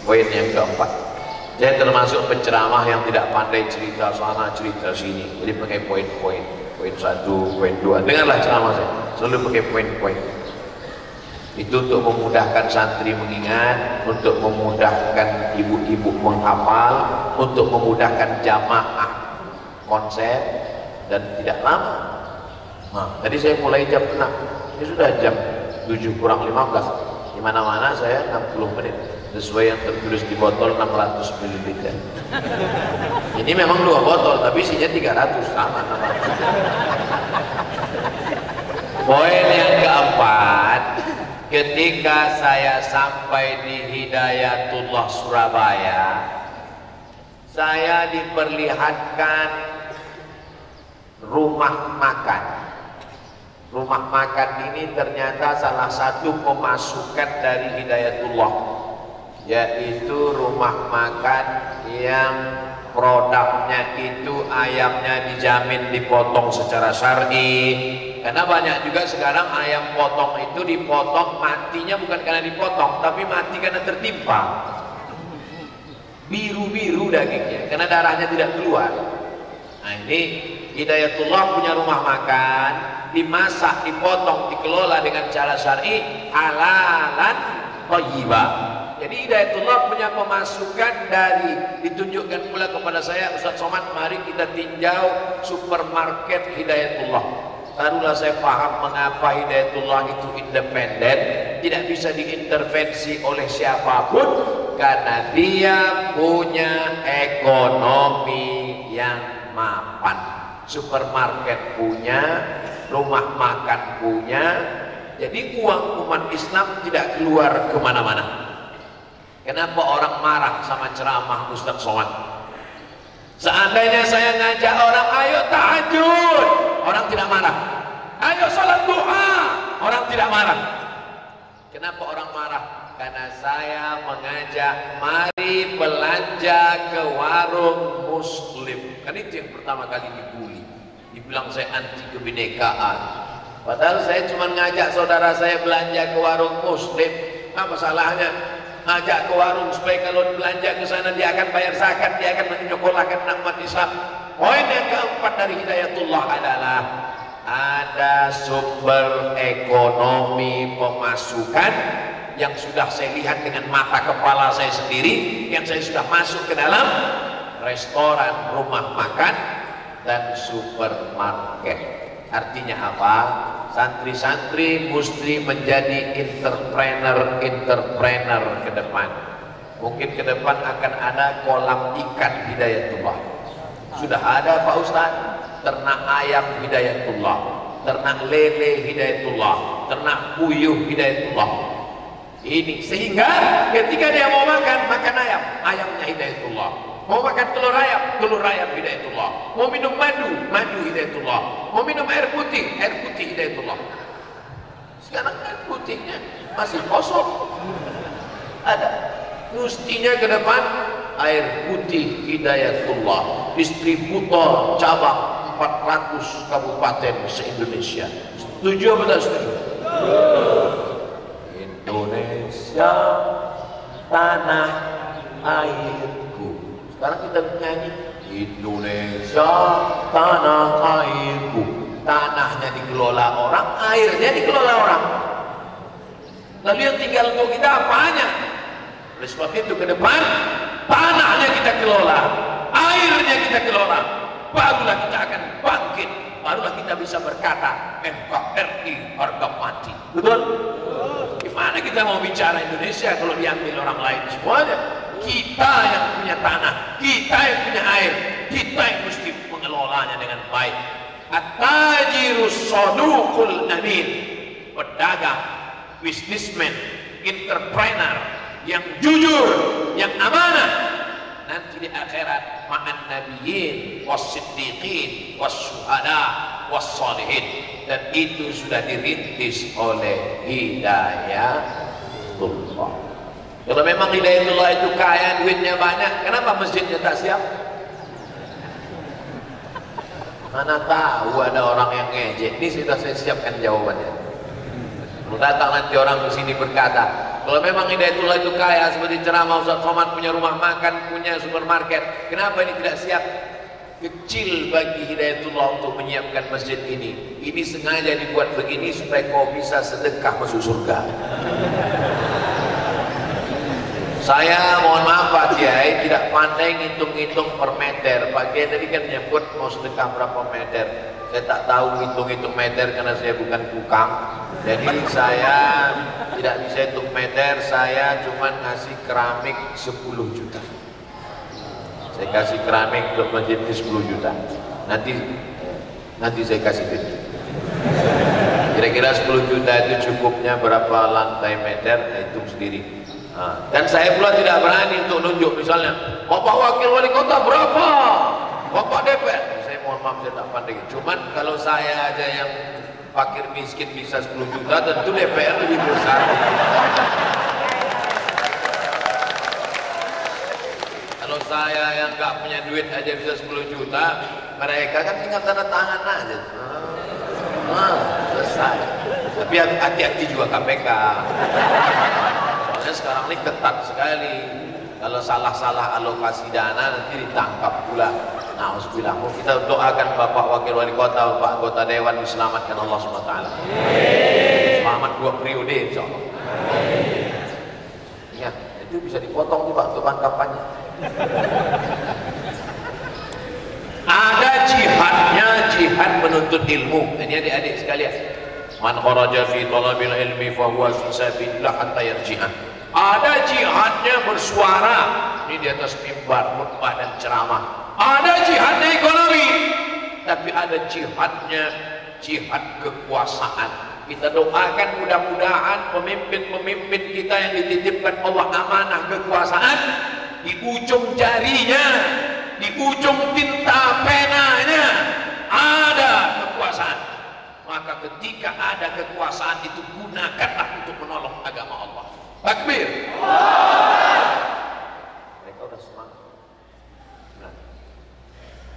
Poin yang keempat, saya termasuk penceramah yang tidak pandai cerita sana cerita sini, jadi pakai poin-poin. Poin 1, poin 2, dengarlah ceramah saya, selalu pakai poin-poin. Itu untuk memudahkan santri mengingat, untuk memudahkan ibu-ibu menghafal, untuk memudahkan jamaah konsep, dan tidak lama. Nah, tadi saya mulai jam 6, ini sudah jam 7 kurang 15. Di mana-mana saya 60 menit, sesuai yang tertulis di botol 600 ml. Ini memang 2 botol, tapi isinya 300, sama. Poin yang keempat, ketika saya sampai di Hidayatullah Surabaya, saya diperlihatkan rumah makan. Rumah makan ini ternyata salah satu pemasukan dari Hidayatullah, yaitu rumah makan yang produknya itu ayamnya dijamin dipotong secara syar'i. Karena banyak juga sekarang ayam potong itu dipotong matinya bukan karena dipotong, tapi mati karena tertimpa. Biru-biru dagingnya karena darahnya tidak keluar. Nah, ini Hidayatullah punya rumah makan, dimasak, dipotong, dikelola dengan cara syar'i, halalan thayyibah. Jadi Hidayatullah punya pemasukan dari, ditunjukkan pula kepada saya, Ustaz Somad, mari kita tinjau supermarket Hidayatullah. Barulah saya paham mengapa Hidayatullah itu independen, tidak bisa diintervensi oleh siapapun, karena dia punya ekonomi yang mapan. Supermarket punya, rumah makan punya, jadi uang umat Islam tidak keluar kemana-mana. Kenapa orang marah sama ceramah Ustaz Somad? Seandainya saya ngajak orang, ayo tahajud, orang tidak marah. Ayo salat duha, orang tidak marah. Kenapa orang marah? Karena saya mengajak, mari belanja ke warung muslim. Kan itu yang pertama kali dibully, dibilang saya anti kebinekaan. Padahal saya cuma ngajak saudara saya belanja ke warung muslim. Apa salahnya ngajak ke warung supaya kalau belanja ke sana dia akan bayar zakat, dia akan menyekolahkan anak umat Islam. Poin yang keempat dari Hidayatullah adalah ada sumber ekonomi pemasukan yang sudah saya lihat dengan mata kepala saya sendiri, yang saya sudah masuk ke dalam restoran, rumah makan, dan supermarket. Artinya apa? Santri-santri mesti menjadi entrepreneur ke depan. Mungkin ke depan akan ada kolam ikan Hidayatullah. Sudah ada Pak Ustaz, ternak ayam Hidayatullah, ternak lele Hidayatullah, ternak puyuh Hidayatullah. Ini sehingga ketika dia mau makan, makan ayam, ayamnya Hidayatullah. Mau makan telur ayam Hidayatullah. Mau minum madu, madu Hidayatullah. Mau minum air putih Hidayatullah. Sekarang air putihnya masih kosong. Ada. Mestinya ke depan air putih Hidayatullah, distributor cabang 400 kabupaten se-Indonesia. Setuju apa tidak setuju? Indonesia tanah airku. Sekarang kita nyanyi Indonesia tanah airku. Tanahnya dikelola orang, airnya dikelola orang. Lalu yang tinggal untuk kita apanya? Oleh sebab itu ke depan tanahnya kita kelola, airnya kita kelola, barulah kita akan bangkit, barulah kita bisa berkata NKRI harga mati. Betul? Gimana kita mau bicara Indonesia kalau diambil orang lain semuanya? Kita yang punya tanah, kita yang punya air, kita yang mesti mengelolanya dengan baik. At-tajirus saduqul amin, pedagang, businessman, entrepreneur yang jujur, yang amanah, nanti di akhirat ma'an nabiyyin was-siddiqin was-syuhada was-shalihin. Dan itu sudah dirintis oleh Hidayatullah. Kalau memang Hidayatullah itu kaya, duitnya banyak, kenapa masjidnya tak siap? Mana tahu ada orang yang ngejek. Ini sudah saya siapkan jawabannya. Kalau datang nanti orang ke sini berkata, Kalau memang Hidayatullah itu kaya seperti ceramah Ustaz Somad, punya rumah makan, punya supermarket, kenapa ini tidak siap? Kecil bagi Hidayatullah untuk menyiapkan masjid ini. Ini sengaja dibuat begini supaya kau bisa sedekah masuk surga. Saya mohon maaf Pak Kiai, tidak pandai ngitung-ngitung per meter. Pak Kiai tadi kan menyebut mau sedekah berapa meter. Saya tak tahu hitung-hitung meter karena saya bukan tukang. Jadi saya tidak bisa hitung meter, saya cuma ngasih keramik 10 juta. Saya kasih keramik untuk masjid ini 10 juta. Nanti saya kasih duit. Kira-kira 10 juta itu cukupnya berapa lantai meter, hitung sendiri. Dan saya pula tidak berani untuk nunjuk, misalnya Bapak Wakil Wali Kota berapa, Bapak DPR. Saya mohon maaf, saya tak pandai. Cuman kalau saya aja yang fakir miskin bisa 10 juta, tentu DPR lebih besar. Kalau saya yang nggak punya duit aja bisa 10 juta, mereka kan tinggal tanda tangan aja. Selesai. Tapi hati-hati juga KPK. Soalnya sekarang ini ketat sekali. Kalau salah-salah alokasi dana nanti ditangkap pula. Nah, kita doakan Bapak Wakil Wali Kota, Bapak Anggota Dewan diselamatkan Allah SWT. Selamat 2 periode insyaallah. Ya, itu bisa dipotong nih Pak untuk bahan kampanye. Ada jihadnya, jihad menuntut ilmu. Ini adik-adik sekalian. Man kharaja fi talabil ilmi fa huwa fi sabilillah hatta yarji'an. Ada jihadnya bersuara, ini di atas mimbar, khutbah dan ceramah. Ada jihadnya ekonomi, tapi ada jihadnya jihad kekuasaan. Kita doakan mudah-mudahan pemimpin-pemimpin kita yang dititipkan Allah amanah kekuasaan, di ujung jarinya, di ujung tinta penanya ada kekuasaan. Maka ketika ada kekuasaan itu gunakanlah untuk menolong agama Allah. Takbir. Mereka udah semangat. Nah.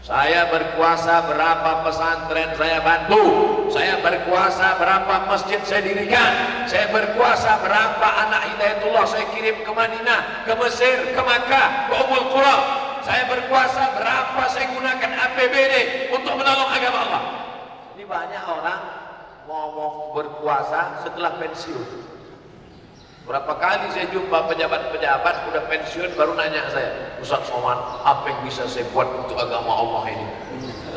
Saya berkuasa berapa pesantren saya bantu. Saya berkuasa berapa masjid saya dirikan. Saya berkuasa berapa anak Hidayatullah saya kirim ke Madinah, ke Mesir, ke Makkah, ke Ummul Qura. Saya berkuasa berapa saya gunakan APBD untuk menolong agama Allah. Ini banyak orang ngomong berkuasa setelah pensiun. Berapa kali saya jumpa pejabat-pejabat udah pensiun baru nanya saya, Ustaz Somad, apa yang bisa saya buat untuk agama Allah ini?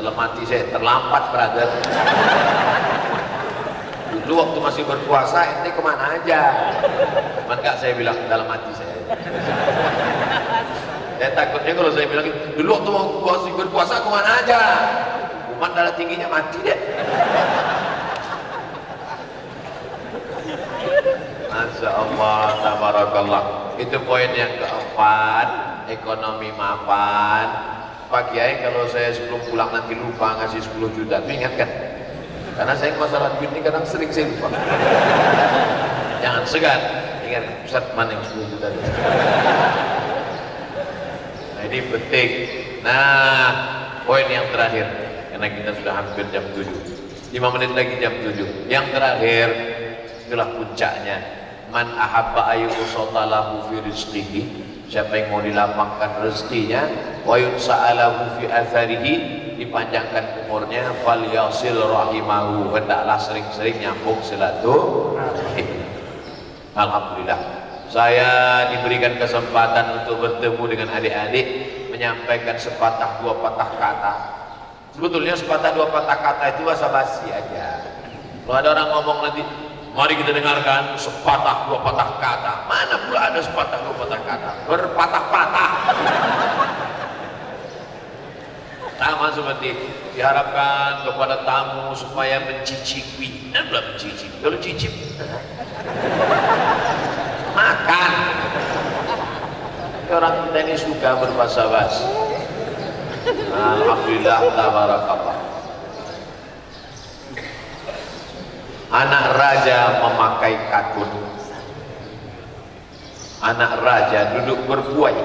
Dalam hati saya, terlambat brother. Dulu waktu masih berkuasa, ente kemana aja? Cuman enggak, saya bilang dalam hati saya. Saya takutnya kalau saya bilang, dulu waktu masih berkuasa kemana aja? Cuman darah tingginya mati deh. Masya Allah, tabarakallah. Itu poin yang keempat, ekonomi mapan. Pak Kiai, kalau saya sebelum pulang nanti lupa ngasih 10 juta, itu ingatkan. Karena saya masalah duit ini kadang sering saya lupa. Jangan segan, ingat Ustaz mana yang 10 juta itu. Nah ini penting. Nah, poin yang terakhir, karena kita sudah hampir jam 7, 5 menit lagi jam 7. Yang terakhir, itulah puncaknya. Man ahabba ayyusatalahu fi rizqihi, siapa yang mau dilapangkan rezekinya, wa yunsa'alahu fi atharihi, dipanjangkan umurnya, falyasil rahimahu, hendaklah sering-sering nyambung silaturahim. Alhamdulillah, saya diberikan kesempatan untuk bertemu dengan adik-adik, menyampaikan sepatah dua patah kata. Sebetulnya sepatah dua patah kata itu basa-basi aja. Kalau ada orang ngomong nanti, mari kita dengarkan sepatah dua patah kata. Mana pula ada sepatah dua patah kata? Berpatah-patah. Sama seperti diharapkan kepada tamu supaya mencicipi. Belum mencicipi. Kalau cicip, makan. Orang kita ini suka berbahasa-basi. Alhamdulillah, tabarakallah. Anak raja memakai katun. Anak raja duduk berbuai.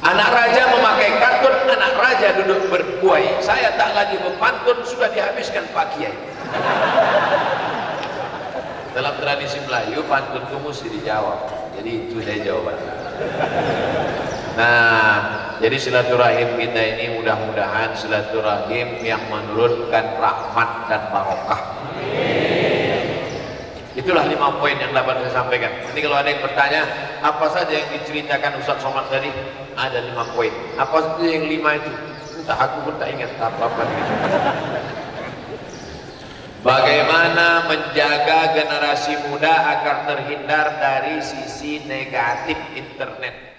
Anak raja memakai katun, anak raja duduk berbuai. Saya tak lagi berpantun, sudah dihabiskan Pak Kiai. dalam tradisi Melayu pantun itu mesti dijawab. Jadi itu dia jawaban. Nah, jadi silaturahim kita ini mudah-mudahan silaturahim yang menurunkan rahmat dan barokah. Itulah 5 poin yang dapat saya sampaikan. Nanti kalau ada yang bertanya, apa saja yang diceritakan Ustaz Somad tadi? Ada 5 poin. Apa saja yang 5 itu? Entah, aku pun tak ingat apa-apa gitu. Bagaimana menjaga generasi muda agar terhindar dari sisi negatif internet?